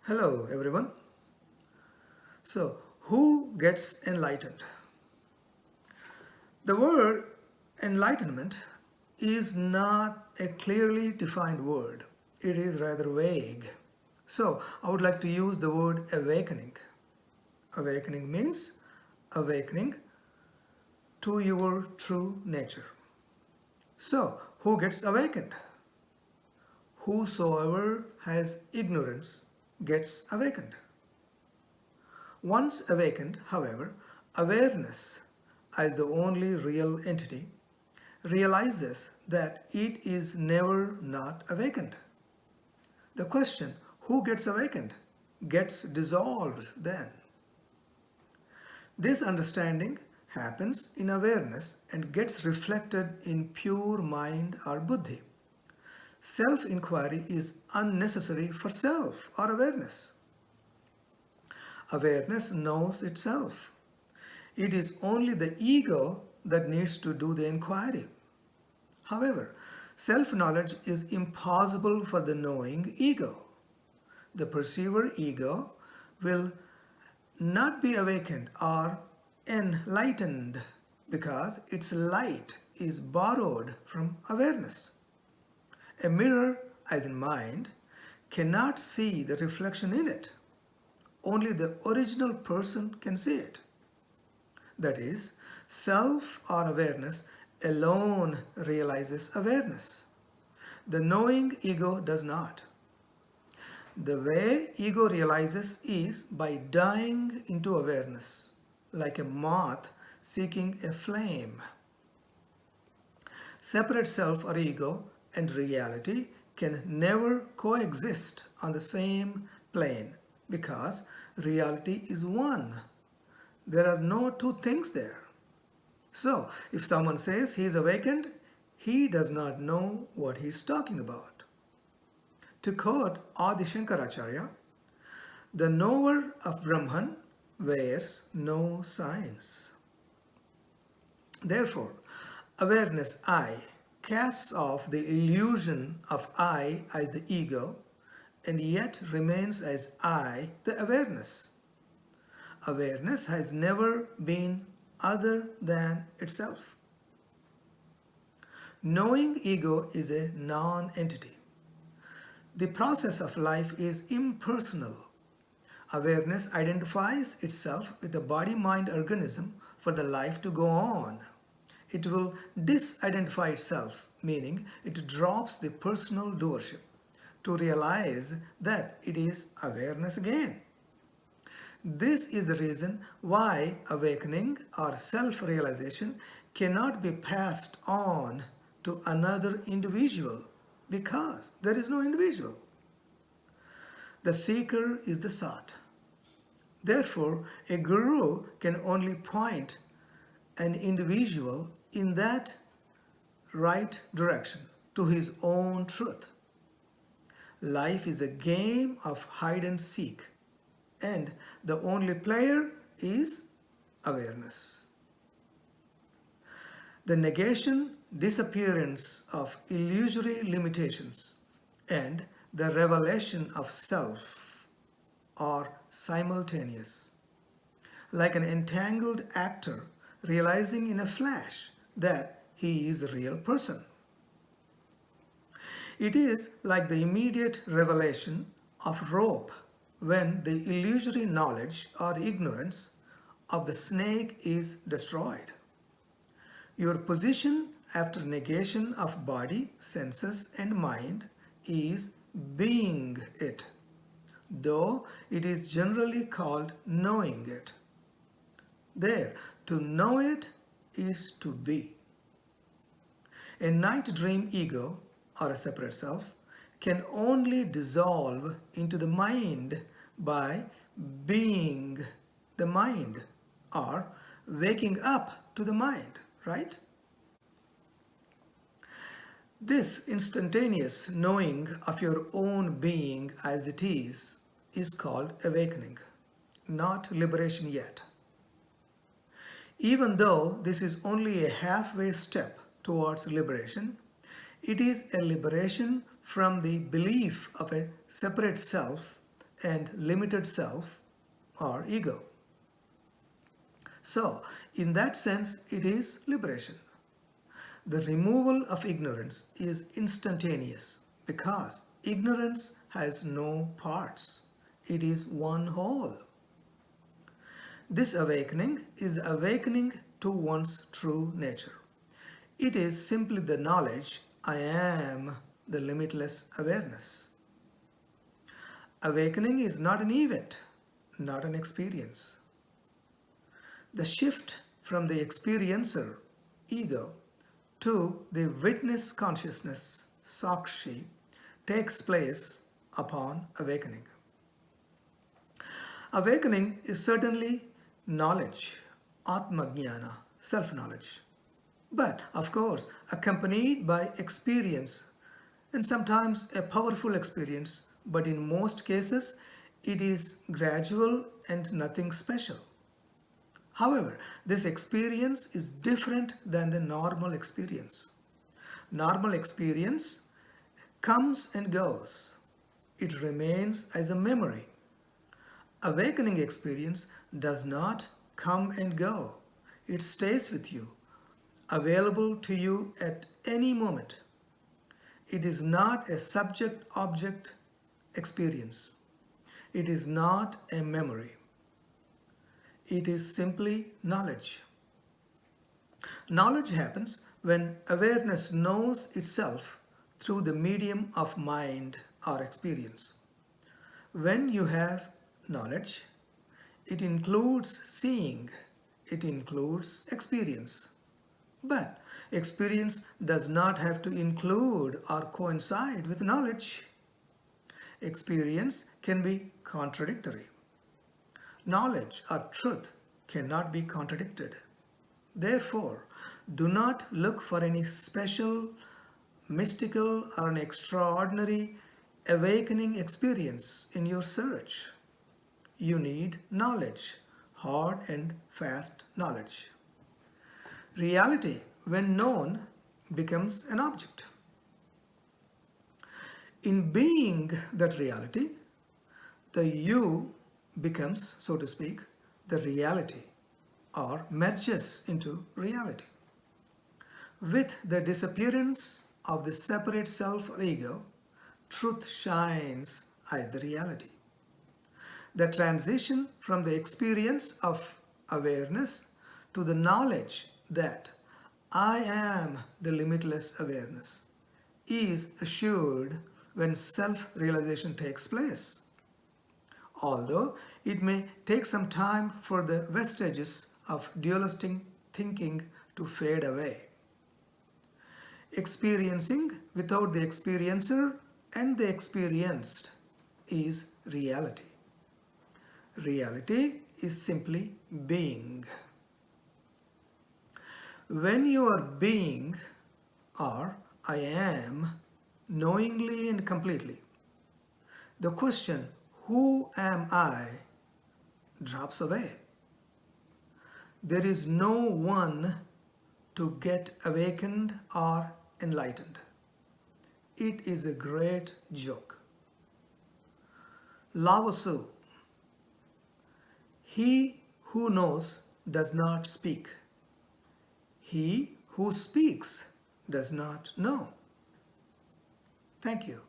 Hello, everyone. So, who gets enlightened? The word enlightenment is not a clearly defined word, it is rather vague. So, I would like to use the word awakening. Awakening means awakening to your true nature. So, who gets awakened? Whosoever has ignorance gets awakened. Once awakened, however, awareness, as the only real entity, realizes that it is never not awakened. The question, who gets awakened, gets dissolved then. This understanding happens in awareness and gets reflected in pure mind or buddhi. Self inquiry is unnecessary for self or awareness. Awareness knows itself. It is only the ego that needs to do the inquiry. However, self-knowledge is impossible for the knowing ego. The perceiver ego will not be awakened or enlightened because its light is borrowed from awareness. A mirror, as in mind, cannot see the reflection in it. Only the original person can see it. That is, self or awareness alone realizes awareness. The knowing ego does not. The way ego realizes is by dying into awareness, like a moth seeking a flame. Separate self or ego and reality can never coexist on the same plane because reality is one. There are no two things there. So, if someone says he is awakened, he does not know what he is talking about. To quote Adi Shankaracharya, the knower of Brahman wears no signs. Therefore, awareness I casts off the illusion of I as the ego and yet remains as I the awareness. Awareness has never been other than itself. Knowing ego is a non-entity. The process of life is impersonal. Awareness identifies itself with the body-mind organism for the life to go on. It will disidentify itself, meaning it drops the personal doership to realize that it is awareness again. This is the reason why awakening or self-realization cannot be passed on to another individual because there is no individual. The seeker is the sought. Therefore, a guru can only point an individual in that right direction to his own truth. Life is a game of hide and seek, and the only player is awareness. The negation, disappearance of illusory limitations, and the revelation of self are simultaneous. Like an entangled actor realizing in a flash that he is a real person. It is like the immediate revelation of rope when the illusory knowledge or ignorance of the snake is destroyed. Your position after negation of body, senses and mind is being it, though it is generally called knowing it. There, to know it is to be. A night dream ego or a separate self can only dissolve into the mind by being the mind or waking up to the mind, right? This instantaneous knowing of your own being as it is called awakening, not liberation yet. Even though this is only a halfway step towards liberation, it is a liberation from the belief of a separate self and limited self or ego. So, in that sense, it is liberation. The removal of ignorance is instantaneous because ignorance has no parts. It is one whole. This awakening is awakening to one's true nature. It is simply the knowledge I am the limitless awareness. Awakening is not an event, not an experience. The shift from the experiencer, ego, to the witness consciousness, Sakshi, takes place upon awakening. Awakening is certainly knowledge, Atma-jnana, self-knowledge. But, of course, accompanied by experience, and sometimes a powerful experience, but in most cases, it is gradual and nothing special. However, this experience is different than the normal experience. Normal experience comes and goes. It remains as a memory. Awakening experience does not come and go. It stays with you, available to you at any moment. It is not a subject-object experience. It is not a memory. It is simply knowledge. Knowledge happens when awareness knows itself through the medium of mind or experience. When you have knowledge, it includes seeing, it includes experience. But experience does not have to include or coincide with knowledge. Experience can be contradictory. Knowledge or truth cannot be contradicted. Therefore, do not look for any special, mystical, or an extraordinary awakening experience in your search. You need knowledge, hard and fast knowledge. Reality, when known, becomes an object. In being that reality, the you becomes, so to speak, the reality or merges into reality. With the disappearance of the separate self or ego, truth shines as the reality. The transition from the experience of awareness to the knowledge that I am the limitless awareness is assured when self-realization takes place. Although it may take some time for the vestiges of dualistic thinking to fade away. Experiencing without the experiencer and the experienced is reality. Reality is simply being. When you are being, or I am, knowingly and completely, the question, who am I, drops away. There is no one to get awakened or enlightened. It is a great joke. Lao Tzu, he who knows does not speak. He who speaks does not know. Thank you.